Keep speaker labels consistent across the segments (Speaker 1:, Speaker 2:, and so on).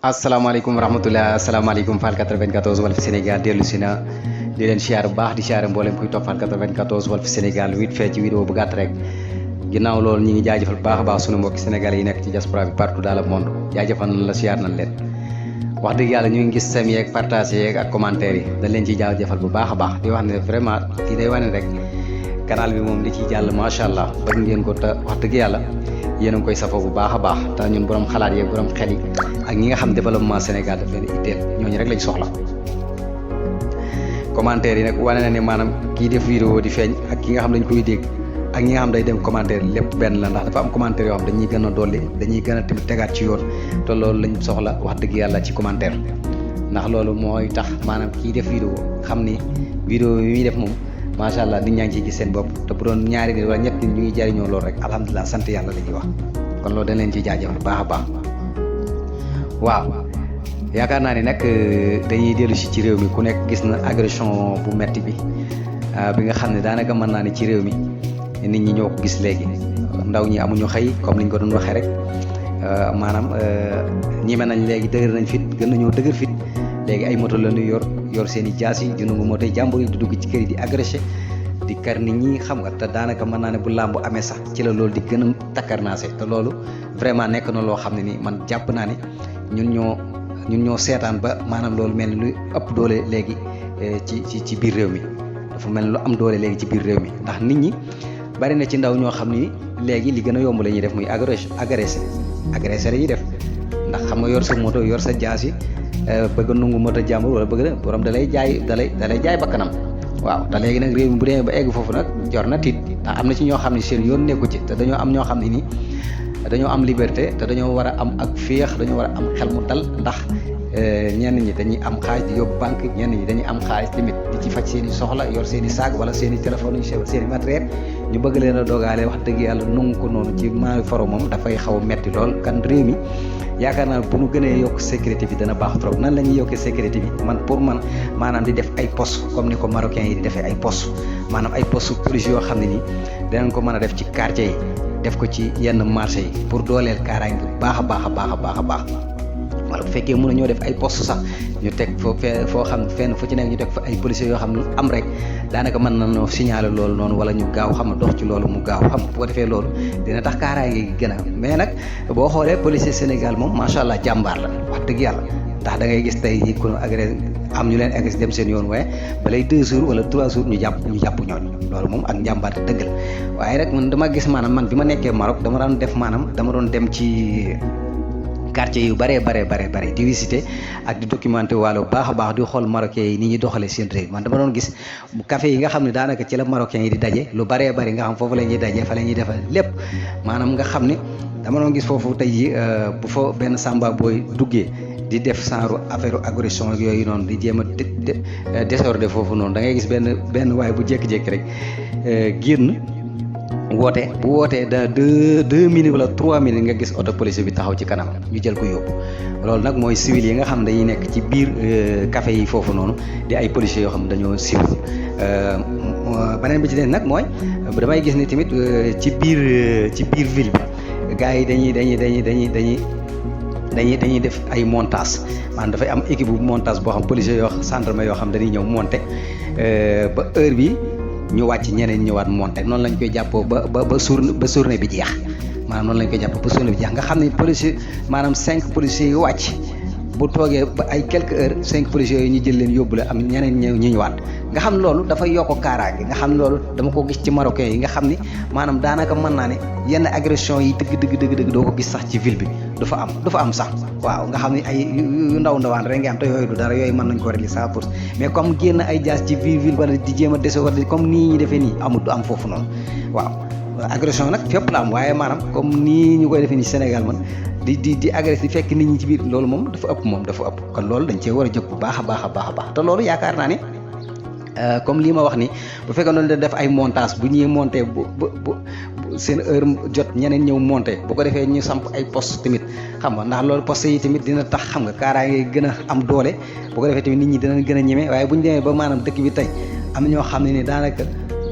Speaker 1: asalaamaaleykum wa rahmatulah asalaamaaleykum Fall 94 Walf Sénégal dellu si na di leen siyaar bu baax di siyaare mboolem kuy topp Fall 94 Walf Sénégal wit fee ci vidéo bu gàtt rek ginnaaw loolu ñi ngi jaajëfal bu baax a baax sunu mbokki sénégalais yi nekk ci diaspora bi partout dans le monde jaajëfal nañ la siyaar nañ leen wax dëgg yàlla ñu ngi gis sem yeeg partage yeeg ak commentaire yi dañ leen ciy jaajëfal bu baax a baax di wax ne vraiment di day wane rek canal bi moom di ciy jàll macha allah bëgg ngeen ko te wax dëgg yàlla yéen a ngi koy safoo bu baax a baax te ñun borom xalaat yeeg borom xel yi ak ñi nga xam développement Sénégal daf leen itteel ñooñu rek lañ soxla commentaire yi nag wane na ne maanaam kii def vidéo di feeñ ak ki nga xam dañ koy dégg ak ñi nga xam day dem commentaire lépp benn la ndax dafa am commentaire yoo xam dañuy gën a dolli dañuy gën a tamit tegaat ci yoon te loolu lañ soxla wax dëgg yàlla ci commentaire ndax loolu mooy tax maanaam kii def vidéo xam ni vidéo yi muy def moom macha allah nit ñaa ngi ciy gis seen bopp te bu doon ñaari nit wala ñett nit ñu ngi jariñoo loolu rek alhamdulilah sant yàlla la ñuy wax kon loolu dañ leen ciy jaajëfal baax a baax waaw yaakaar naa ni nag dañuy dellu si ci réew mi ku nekk gis na agression bu metti bi nga xam ne daanaka mën naa ne ci réew mi nit ñi ñoo ko gis léegi ndaw ñi amuñu xëy comme niñ ko doon waxee rek maanaam ñime nañ léegi dëgër nañ fit gën nañoo dëgër fit léegi ay moto la ñuy yor seen i jaas yi di nangu moto jàmbur yi di dugg ci kër yi di agressé di kar nit ñi xam nga te daanaka mën naa ne bu làmb amee sax ci la loolu di gën a takkarnaase te loolu vraiment nekk na loo xam ne ni man jàpp naa ne ñun ñoo seetaan ba maanaam loolu mel ni lu ëpp doole léegi ci biir réew mi dafa mel ni lu am doole léegi ci biir réew mi ndax nit ñi bari na ci ndaw ñoo xam ni léegi li gën a yomb la ñuy def muy agressé la ñuy def ndax xam nga yor sa moto yor sa jaas yi bëgg nungu moto jàmbur wala bëgg na borom dalay jaay bakkanam waaw te léegi nag réew mi bu demee ba egg foofu nag jor na tiit ndax am na ci ñoo xam ne seen yoon nekku ci te dañoo am ñoo xam ne nii dañoo am liberté te dañoo war a am ak féex dañoo war a am xel mu dal ndax ñenn ñi dañuy am xaalis di yóbbu banque ñenn ñi dañuy am xaalis tamit di ci faj seen i soxla yor seen i saag wala seen i téléphone seen i matériel ñu bëgg leen a dogaale wax dëgg yàlla nungu ko noonu ci maa foro moom dafay xaw a metti lool kan réew mi yaakaar naa bu ñu gënee yokk sécurité bi dana baax trop nan la ñuy yokkee sécurité bi man pour man maanaam di def ay poste comme ni ko marocains yi di defee ay poste maanaam ay poste police yoo xam ne nii danañ ko mën a def ci quartier yi def ko ci yenn marché yi pour dooleel kaaraange bu baax a baax a baax a baax a baax wala bu fekkee mën na ñoo def ay poste sax ñu teg foo xam fenn fu ci nekk ñu teg fa ay policiers yoo xam ne am rek daanaka mën na noo signaler loolu noonu wala ñu gaaw xam dox ci loolu mu gaaw xam bu ko defee loolu dina tax kaaraange gi gën a mais nag boo xoolee policier Sénégal moom macha allah jàmbaar la wax dëgg yàlla ndax da ngay gis tey jii ku agressé am ñu leen agressé dem seen yoon waaye balay 2 jours wala 3 jours ñu jàpp ñooñu loolu moom ak njàmbaar te dëgg la waaye rek man dama gis maanaam man bi ma nekkee Maroc dama doon dem ci quartier yu bare di visiter ak di documenter wàllu baax a baax di xool marocains yi ni ñuy doxalee seen réew man dama doon gis café yi nga xam ne daanaka ci la marocains yi di daje lu bare nga xam foofu la ñuy daje fa la ñuy defal lépp maanaam nga xam ne dama doon gis foofu tey jii bu fa benn samba booy duggee di def genre affaire agression ak yooyu noonu di jéem a désordre foofu noonu da ngay gis benn waaye bu jékki-jékki rek génn woote bu wootee da 2 minutes wala 3 minutes nga gis auto police bi taxaw ci kanam ñu jël ko yóbbu loolu nag mooy civil yi nga xam ne dañuy nekk ci biir café yi foofu noonu di ay policiers yoo xam ne dañoo civil beneen bi ci des nag mooy damay gis ni tamit ci biir ville bi gars yi dañuy def ay montage maanaam dafay am équipe bu montage boo xam policiers yoo gendarme yoo xam dañuy ñëw monter ba heure bi ñu wàcc ñeneen ñëwaat monté noonu lañ koy jàppoo ba journée bi jeex maanaam noonu lañ koy jàppoo ba journée bi jeex nga xam ne policier maanaam 5 policiers yu wàcc bu toogee ba ay quelques heures 5 policiers yooyu ñu jël leen yóbbu la am ñeneen ñu ñëwaat nga xam ne loolu dafa yokk kaaraange nga xam ne loolu dama ko gis ci marocains yi nga xam ni maanaam daanaka mën naa ne yenn agression yi dëgg doo ko gis sax ci ville bi du fa am sax waaw nga xam ne ay yu ndawaan rek nga am te yooyu du dara yooyu mën nañ ko régler 100% mais comme génn ay jaas ci ville wala di jéem a désordre comme nii ñu defee nii amul du am foofu noonu waaw agression nag fépp la am waaye maanaam comme nii ñu koy defee nii Sénégal man di agressé di fekk nit ñi ci biir loolu moom dafa ëpp kon loolu dañ cee war a jóg bu baax a baax te loolu yaakaar naa ne comme lii ma wax ni bu fekkee noonu da def ay montage bu ñuy monté bu seen heure jot ñeneen ñëw monté bu ko defee ñu samp ay poste tamit xam nga ndax loolu poste yi tamit dina tax xam nga kaaraange gën a am doole bu ko defee tamit nit ñi dinañ gën a ñeme waaye bu ñu demee ba maanaam dëkk bi tey am na ñoo xam ne ni daanaka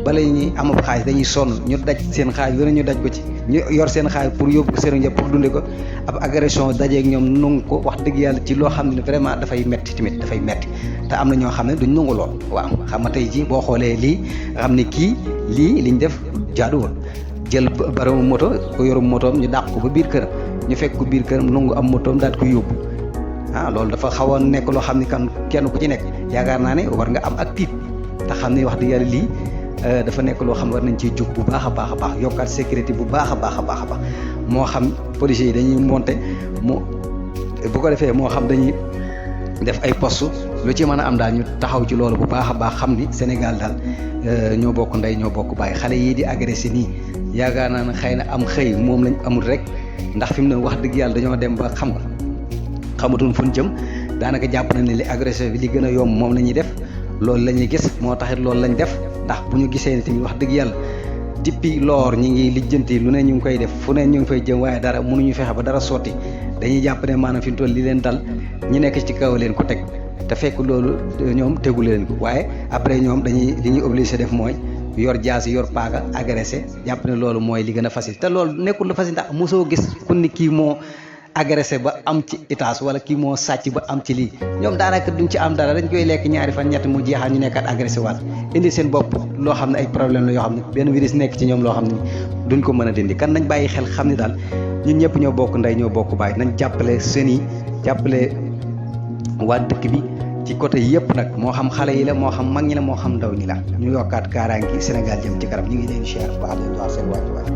Speaker 1: bala ñuy amub xaalis dañuy sonn ñu daj seen xaalis lu ne ñu daj ko ci ñu yor seen xaalis pour yóbbu ko seen njëb pour dunde ko ab agression dajeeg ñoom nungu ko wax dëgg yàlla ci loo xam ne vraiment dafay metti tamit dafay metti te am na ñoo xam ne duñ nungu lool waaw xam nga tey ji boo xoolee lii nga xam ne kii lii liñ def jaaduwul jël baramu moto ko yorum motoom ñu dàq ko ba biir këram ñu fekk ko biir këram nungu am motoom daal ko yóbbu loolu dafa xaw a nekk loo xam ne kan kenn ku ci nekk yaakaar naa ne war nga am ak tiit te xam ne wax dëgg yàlla lii dafa nekk loo xam ne war nañ ciy jóg bu baax a baax a baax yokkaat sécurité bu baax a baax a baax a baax moo xam policiers yi dañuy monter bu ko defee moo xam dañuy def ay poste lu ci mën a am daal ñu taxaw ci loolu bu baax a baax xam ni Sénégal daal ñoo bokk ndey ñoo bokk bàyyi xale yii di agressé nii yaakaar naa ne xëy na am xëy moom lañ amul rek ndax fi mu ne wax dëgg yàlla dañoo dem ba xam nga xamatuñ fu ñu jëm daanaka jàpp na ne li agressé bi li gën a yomb moom la ñuy def loolu la ñuy gis moo taxit loolu lañ def ndax bu ñu gisee ne tamit wax dëgg yàlla depuis loor ñi ngi lijjanti lu ne ñu ngi koy def fu ne ñu ngi fay jëm waaye dara mënuñu fexe ba dara sotti dañuy jàpp ne maanaam fi mu toll li leen dal ñi nekk ci kaw leen ko teg te fekk loolu ñoom tegu leen ko waaye après ñoom dañuy li ñuy obligé def mooy yor jaasi yor paaka agressé jàpp ne loolu mooy li gën a facile te loolu nekkul lu facile ndax mosoo gis ku ni kii moo agressé ba am ci étage wala kii moo sàcc ba am ci lii ñoom daanaka duñ ci am dara dañ koy lekk ñaari fan ñett mu jeexal ñu nekkaat agressé waat indi seen bopp loo xam ne ay problème la yoo xam ne benn virus nekk ci ñoom loo xam ne duñ ko mën a dindi kan nañ bàyyi xel xam ne daal ñun ñëpp ñoo bokk ndey ñoo bokk baay nañ jàppale seen yi jàppale waa dëkk bi ci côté yëpp nag moo xam xale yi la moo xam mag ñi la moo xam ndaw ñi la ñu yokkaat kaaraangi Sénégal jëm ci kanam ñu ngi leen di cher baax leen wax seen wàccuwaay